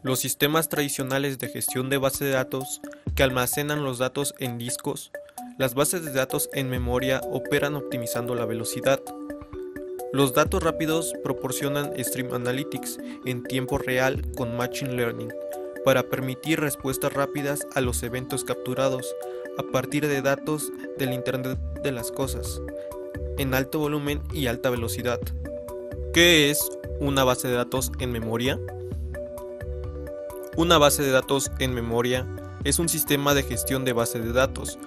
Los sistemas tradicionales de gestión de base de datos que almacenan los datos en discos, las bases de datos en memoria operan optimizando la velocidad. Los datos rápidos proporcionan Stream Analytics en tiempo real con Machine Learning para permitir respuestas rápidas a los eventos capturados a partir de datos del Internet de las Cosas, en alto volumen y alta velocidad. ¿Qué es una base de datos en memoria? Una base de datos en memoria es un sistema de gestión de base de datos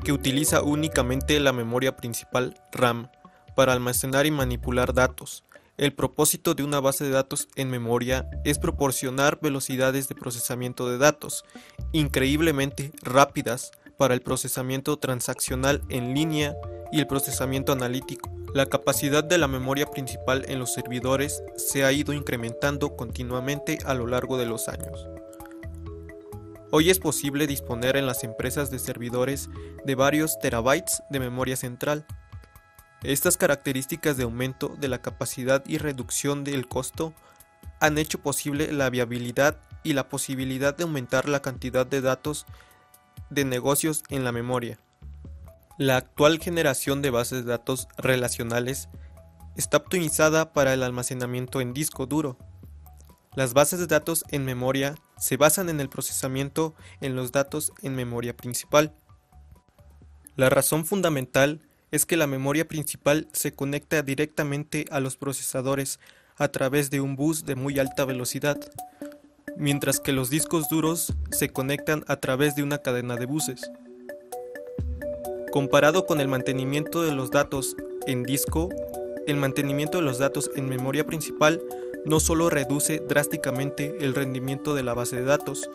que utiliza únicamente la memoria principal RAM para almacenar y manipular datos. El propósito de una base de datos en memoria es proporcionar velocidades de procesamiento de datos increíblemente rápidas para el procesamiento transaccional en línea y el procesamiento analítico. La capacidad de la memoria principal en los servidores se ha ido incrementando continuamente a lo largo de los años. Hoy es posible disponer en las empresas de servidores de varios terabytes de memoria central. Estas características de aumento de la capacidad y reducción del costo han hecho posible la viabilidad y la posibilidad de aumentar la cantidad de datos de negocios en la memoria. La actual generación de bases de datos relacionales está optimizada para el almacenamiento en disco duro. Las bases de datos en memoria se basan en el procesamiento en los datos en memoria principal. La razón fundamental es que la memoria principal se conecta directamente a los procesadores a través de un bus de muy alta velocidad, mientras que los discos duros se conectan a través de una cadena de buses. Comparado con el mantenimiento de los datos en disco, el mantenimiento de los datos en memoria principal no solo reduce drásticamente el rendimiento de la base de datos,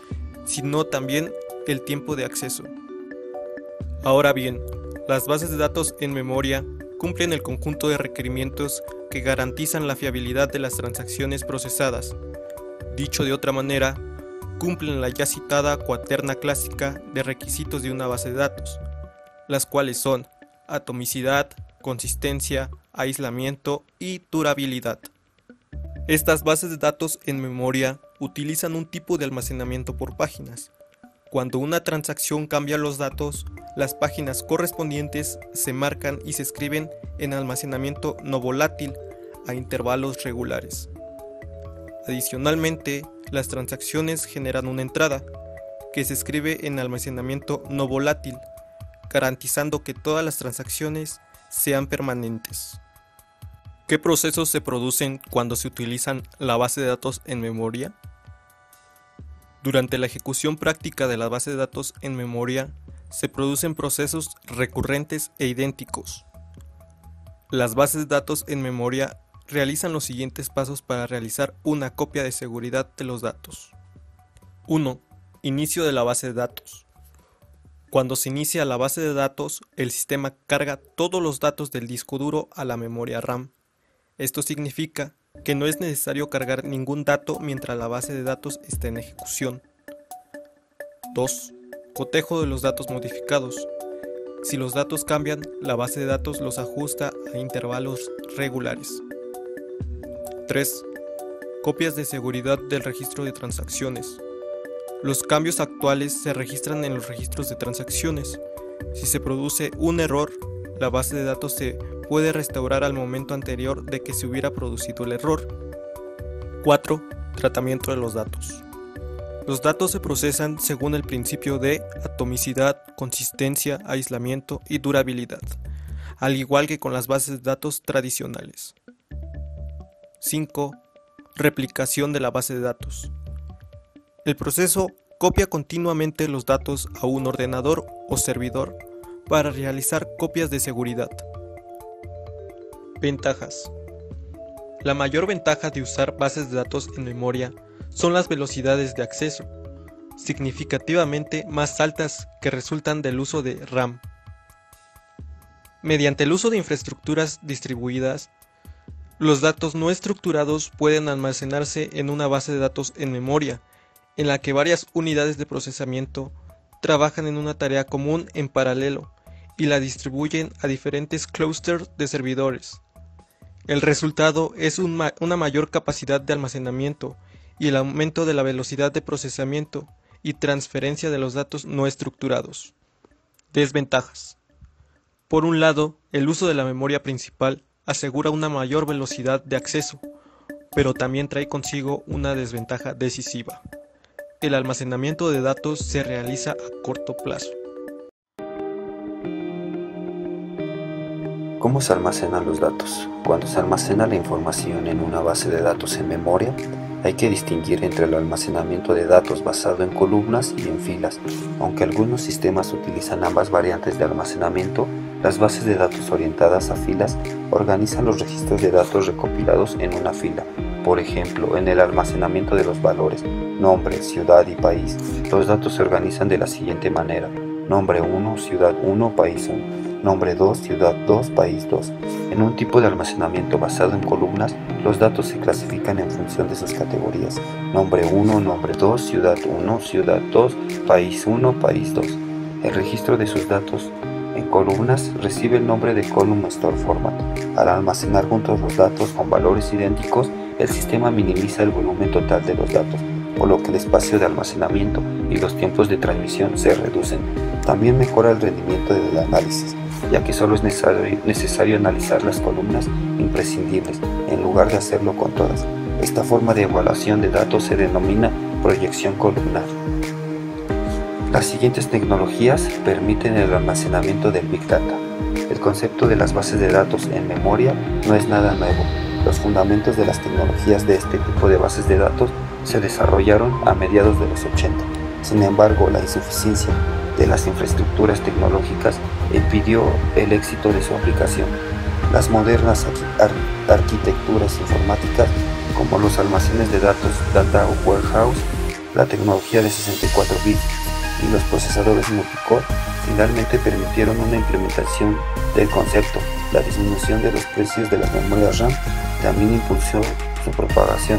sino también el tiempo de acceso. Ahora bien, las bases de datos en memoria cumplen el conjunto de requerimientos que garantizan la fiabilidad de las transacciones procesadas. Dicho de otra manera, cumplen la ya citada cuaterna clásica de requisitos de una base de datos, las cuales son atomicidad, consistencia, aislamiento y durabilidad. Estas bases de datos en memoria utilizan un tipo de almacenamiento por páginas. Cuando una transacción cambia los datos, las páginas correspondientes se marcan y se escriben en almacenamiento no volátil a intervalos regulares. Adicionalmente, las transacciones generan una entrada, que se escribe en almacenamiento no volátil, garantizando que todas las transacciones sean permanentes. ¿Qué procesos se producen cuando se utilizan la base de datos en memoria? Durante la ejecución práctica de la base de datos en memoria, se producen procesos recurrentes e idénticos. Las bases de datos en memoria realizan los siguientes pasos para realizar una copia de seguridad de los datos. 1. Inicio de la base de datos. Cuando se inicia la base de datos, el sistema carga todos los datos del disco duro a la memoria RAM. Esto significa que no es necesario cargar ningún dato mientras la base de datos está en ejecución. 2. Cotejo de los datos modificados. Si los datos cambian, la base de datos los ajusta a intervalos regulares. 3. Copias de seguridad del registro de transacciones. Los cambios actuales se registran en los registros de transacciones. Si se produce un error, la base de datos se puede restaurar al momento anterior de que se hubiera producido el error. 4. Tratamiento de los datos. Los datos se procesan según el principio de atomicidad, consistencia, aislamiento y durabilidad, al igual que con las bases de datos tradicionales. 5. Replicación de la base de datos. El proceso copia continuamente los datos a un ordenador o servidor para realizar copias de seguridad. Ventajas. La mayor ventaja de usar bases de datos en memoria son las velocidades de acceso, significativamente más altas que resultan del uso de RAM. Mediante el uso de infraestructuras distribuidas, los datos no estructurados pueden almacenarse en una base de datos en memoria, en la que varias unidades de procesamiento trabajan en una tarea común en paralelo y la distribuyen a diferentes clústeres de servidores. El resultado es una mayor capacidad de almacenamiento y el aumento de la velocidad de procesamiento y transferencia de los datos no estructurados. Desventajas. Por un lado, el uso de la memoria principal asegura una mayor velocidad de acceso, pero también trae consigo una desventaja decisiva. El almacenamiento de datos se realiza a corto plazo. ¿Cómo se almacenan los datos? Cuando se almacena la información en una base de datos en memoria, hay que distinguir entre el almacenamiento de datos basado en columnas y en filas. Aunque algunos sistemas utilizan ambas variantes de almacenamiento, las bases de datos orientadas a filas organizan los registros de datos recopilados en una fila. Por ejemplo, en el almacenamiento de los valores, nombre, ciudad y país, los datos se organizan de la siguiente manera: nombre 1, ciudad 1, país 1. Nombre 2, ciudad 2, país 2. En un tipo de almacenamiento basado en columnas, los datos se clasifican en función de sus categorías: nombre 1, nombre 2, ciudad 1, ciudad 2, país 1, país 2. El registro de sus datos en columnas recibe el nombre de Column Store Format. Al almacenar juntos los datos con valores idénticos, el sistema minimiza el volumen total de los datos, por lo que el espacio de almacenamiento y los tiempos de transmisión se reducen. También mejora el rendimiento del análisis, ya que solo es necesario analizar las columnas imprescindibles en lugar de hacerlo con todas. Esta forma de evaluación de datos se denomina proyección columnar. Las siguientes tecnologías permiten el almacenamiento del Big Data. El concepto de las bases de datos en memoria no es nada nuevo. Los fundamentos de las tecnologías de este tipo de bases de datos se desarrollaron a mediados de los 80. Sin embargo, la insuficiencia de las infraestructuras tecnológicas impidió el éxito de su aplicación. Las modernas arquitecturas informáticas, como los almacenes de datos Data Warehouse, la tecnología de 64 bits y los procesadores multicore, finalmente permitieron una implementación del concepto. La disminución de los precios de las memorias RAM también impulsó su propagación.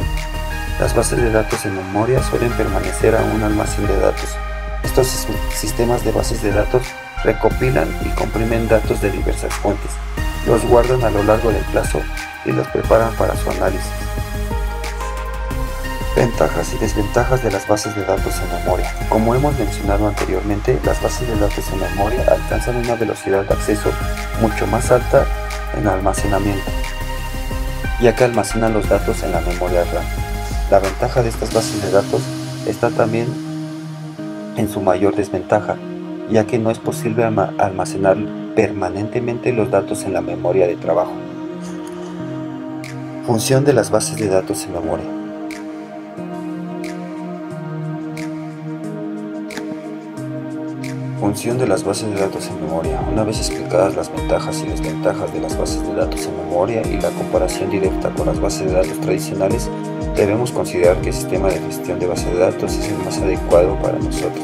Las bases de datos en memoria suelen permanecer a un almacén de datos. Estos sistemas de bases de datos recopilan y comprimen datos de diversas fuentes, los guardan a lo largo del plazo y los preparan para su análisis. Ventajas y desventajas de las bases de datos en memoria. Como hemos mencionado anteriormente, las bases de datos en memoria alcanzan una velocidad de acceso mucho más alta en almacenamiento, ya que almacenan los datos en la memoria RAM. La ventaja de estas bases de datos está también en su mayor desventaja, ya que no es posible almacenar permanentemente los datos en la memoria de trabajo. Función de las bases de datos en memoria. Función de las bases de datos en memoria. Una vez explicadas las ventajas y desventajas de las bases de datos en memoria y la comparación directa con las bases de datos tradicionales, debemos considerar que el sistema de gestión de bases de datos es el más adecuado para nosotros.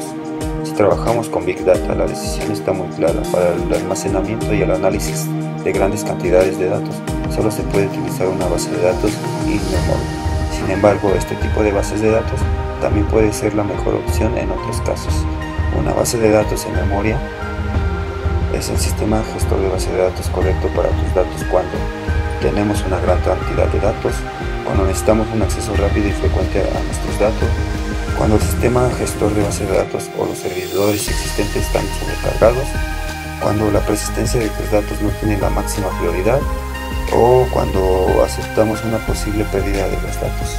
Si trabajamos con Big Data, la decisión está muy clara. Para el almacenamiento y el análisis de grandes cantidades de datos, solo se puede utilizar una base de datos in-memory. Sin embargo, este tipo de bases de datos también puede ser la mejor opción en otros casos. Una base de datos en memoria es el sistema gestor de base de datos correcto para tus datos cuando tenemos una gran cantidad de datos, cuando necesitamos un acceso rápido y frecuente a nuestros datos, cuando el sistema gestor de base de datos o los servidores existentes están sobrecargados, cuando la persistencia de tus datos no tiene la máxima prioridad o cuando aceptamos una posible pérdida de los datos.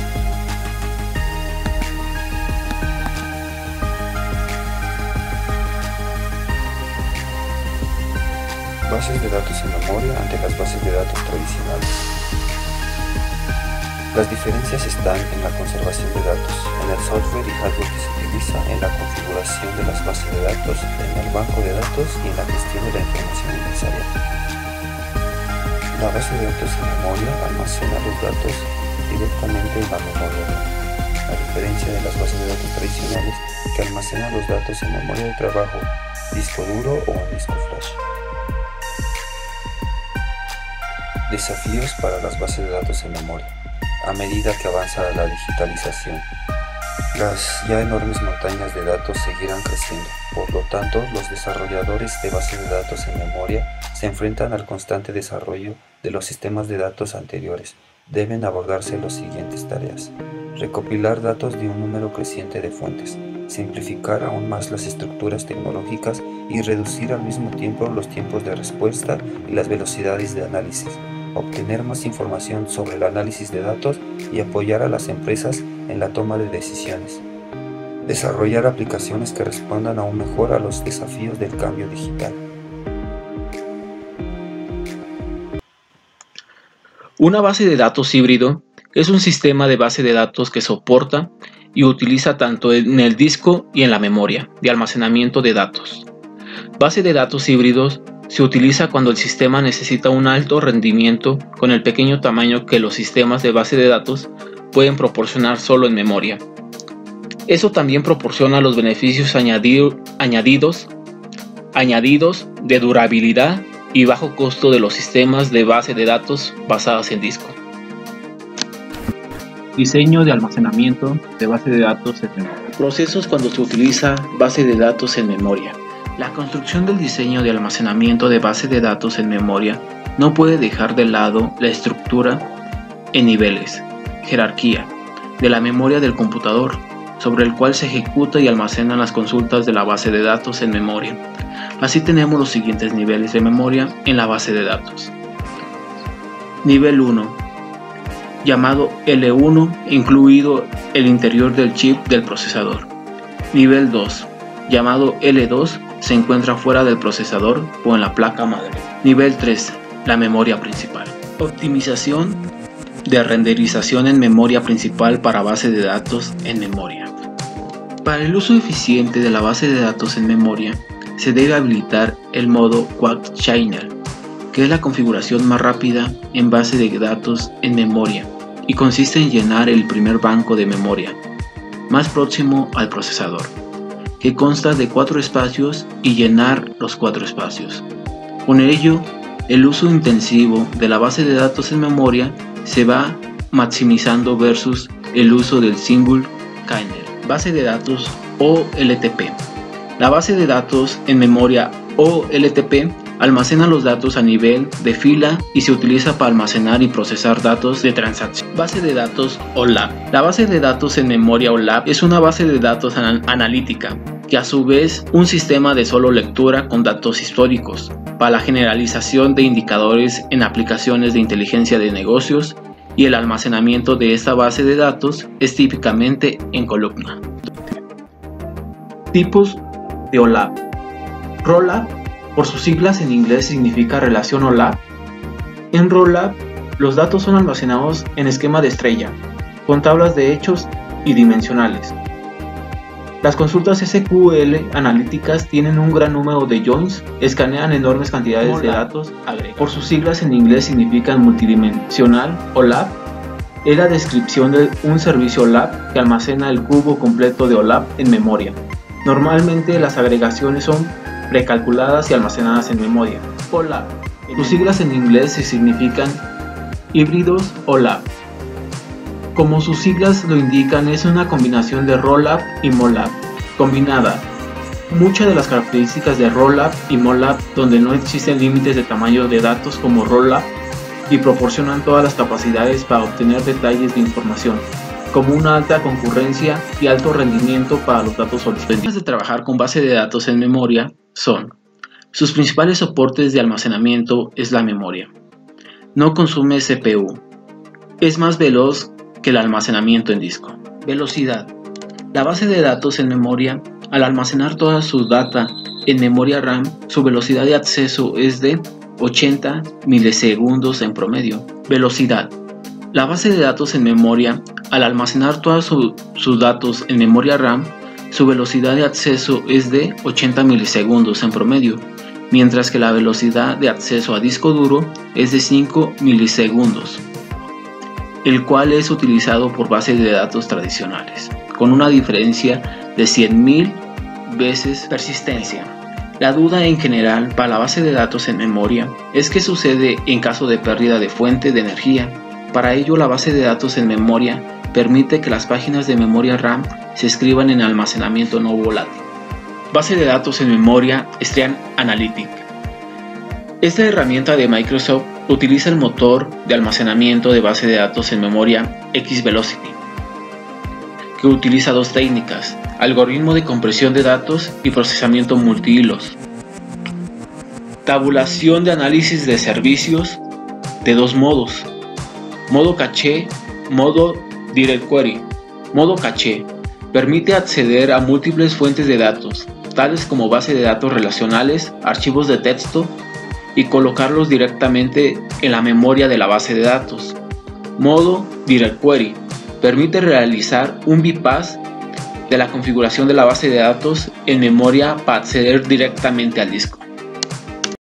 Bases de datos en memoria ante las bases de datos tradicionales. Las diferencias están en la conservación de datos, en el software y hardware que se utiliza, en la configuración de las bases de datos, en el banco de datos y en la gestión de la información necesaria. La base de datos en memoria almacena los datos directamente en la memoria RAM, a diferencia de las bases de datos tradicionales que almacenan los datos en memoria de trabajo, disco duro o en disco flash. Desafíos para las bases de datos en memoria. A medida que avanza la digitalización, las ya enormes montañas de datos seguirán creciendo. Por lo tanto, los desarrolladores de bases de datos en memoria se enfrentan al constante desarrollo de los sistemas de datos anteriores. Deben abordarse las siguientes tareas. recopilar datos de un número creciente de fuentes, simplificar aún más las estructuras tecnológicas y reducir al mismo tiempo los tiempos de respuesta y las velocidades de análisis, obtener más información sobre el análisis de datos y apoyar a las empresas en la toma de decisiones, desarrollar aplicaciones que respondan aún mejor a los desafíos del cambio digital. Una base de datos híbrido es un sistema de base de datos que soporta y utiliza tanto en el disco y en la memoria de almacenamiento de datos. Base de datos híbridos se utiliza cuando el sistema necesita un alto rendimiento con el pequeño tamaño que los sistemas de base de datos pueden proporcionar solo en memoria. Eso también proporciona los beneficios añadidos de durabilidad y bajo costo de los sistemas de base de datos basadas en disco. Diseño de almacenamiento de base de datos en memoria. Procesos cuando se utiliza base de datos en memoria. La construcción del diseño de almacenamiento de base de datos en memoria no puede dejar de lado la estructura en niveles, jerarquía, de la memoria del computador, sobre el cual se ejecuta y almacenan las consultas de la base de datos en memoria. Así tenemos los siguientes niveles de memoria en la base de datos. Nivel 1, llamado L1, incluido el interior del chip del procesador. Nivel 2, llamado L2, se encuentra fuera del procesador o en la placa madre. Nivel 3, la memoria principal. Optimización de renderización en memoria principal para base de datos en memoria. Para el uso eficiente de la base de datos en memoria, se debe habilitar el modo Quad Channel, que es la configuración más rápida en base de datos en memoria y consiste en llenar el primer banco de memoria más próximo al procesador, que consta de 4 espacios, y llenar los 4 espacios. Con ello, el uso intensivo de la base de datos en memoria se va maximizando versus el uso del Single Kernel. Base de datos OLTP. La base de datos en memoria OLTP almacena los datos a nivel de fila y se utiliza para almacenar y procesar datos de transacción. Base de datos OLAP. La base de datos en memoria OLAP es una base de datos analítica, que a su vez un sistema de solo lectura con datos históricos, para la generalización de indicadores en aplicaciones de inteligencia de negocios, y el almacenamiento de esta base de datos es típicamente en columna. Tipos de OLAP. ROLAP, por sus siglas en inglés, significa relación OLAP. En ROLAP, los datos son almacenados en esquema de estrella, con tablas de hechos y dimensionales. Las consultas SQL analíticas tienen un gran número de joins, escanean enormes cantidades de datos. Por sus siglas en inglés significan multidimensional. OLAP es la descripción de un servicio OLAP que almacena el cubo completo de OLAP en memoria. Normalmente las agregaciones son precalculadas y almacenadas en memoria. OLAP. Sus siglas en inglés significan híbridos OLAP. Como sus siglas lo indican, es una combinación de ROLAP y MOLAP combinada. Muchas de las características de ROLAP y MOLAP, donde no existen límites de tamaño de datos como ROLAP, y proporcionan todas las capacidades para obtener detalles de información, como una alta concurrencia y alto rendimiento para los datos solicitados. Las de trabajar con base de datos en memoria son: sus principales soportes de almacenamiento es la memoria. No consume CPU. Es más veloz que el almacenamiento en disco. Velocidad. La base de datos en memoria, al almacenar toda su data en memoria RAM, su velocidad de acceso es de 80 milisegundos en promedio. Velocidad. La base de datos en memoria, al almacenar todos sus datos en memoria RAM, su velocidad de acceso es de 80 milisegundos en promedio, mientras que la velocidad de acceso a disco duro es de 5 milisegundos, el cual es utilizado por bases de datos tradicionales, con una diferencia de 100.000 veces persistencia. La duda en general para la base de datos en memoria es qué sucede en caso de pérdida de fuente de energía. Para ello, la base de datos en memoria permite que las páginas de memoria RAM se escriban en almacenamiento no volátil. Base de datos en memoria Stream Analytics. Esta herramienta de Microsoft utiliza el motor de almacenamiento de base de datos en memoria XVelocity que utiliza dos técnicas: algoritmo de compresión de datos y procesamiento multihilos. Tabulación de análisis de servicios de dos modos: modo caché, modo direct query. Modo caché permite acceder a múltiples fuentes de datos, tales como bases de datos relacionales, archivos de texto, y colocarlos directamente en la memoria de la base de datos. Modo direct query permite realizar un bypass de la configuración de la base de datos en memoria para acceder directamente al disco.